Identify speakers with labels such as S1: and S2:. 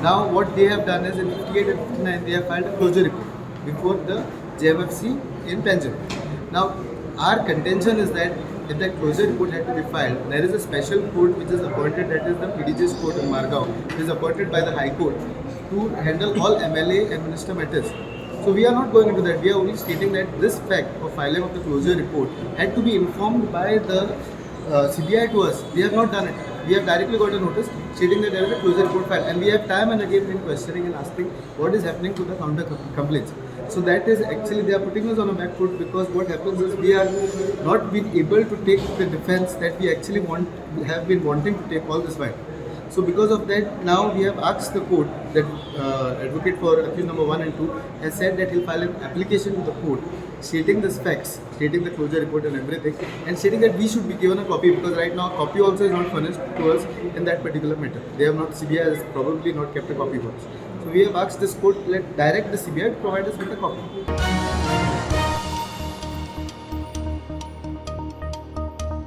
S1: Now what they have done is in 58 and 59 they have filed a closure report before the JMFC in Punjab. Now our contention is that if that closure report had to be filed, there is a special court which is appointed, that is the PDJ's court in Margao, which is appointed by the High Court to handle all MLA and minister matters. So we are not going into that. We are only stating that this fact of filing of the closure report had to be informed by the CBI to us. We have not done it. We have directly got a notice stating that there is a closure report filed, and we have time and again been questioning and asking what is happening to the counter complaints. So that is actually they are putting us on a back foot, because what happens is we are not been able to take the defense that we actually have been wanting to take all this while. So because of that, now we have asked the court, that advocate for accused number 1 and 2 has said that he'll file an application to the court stating these facts, stating the closure report and everything, and stating that we should be given a copy, because right now a copy also is not furnished to us in that particular matter. They have not, CBI has probably not kept a copy for us. So we have asked this court, let direct the CBI to provide us with a copy.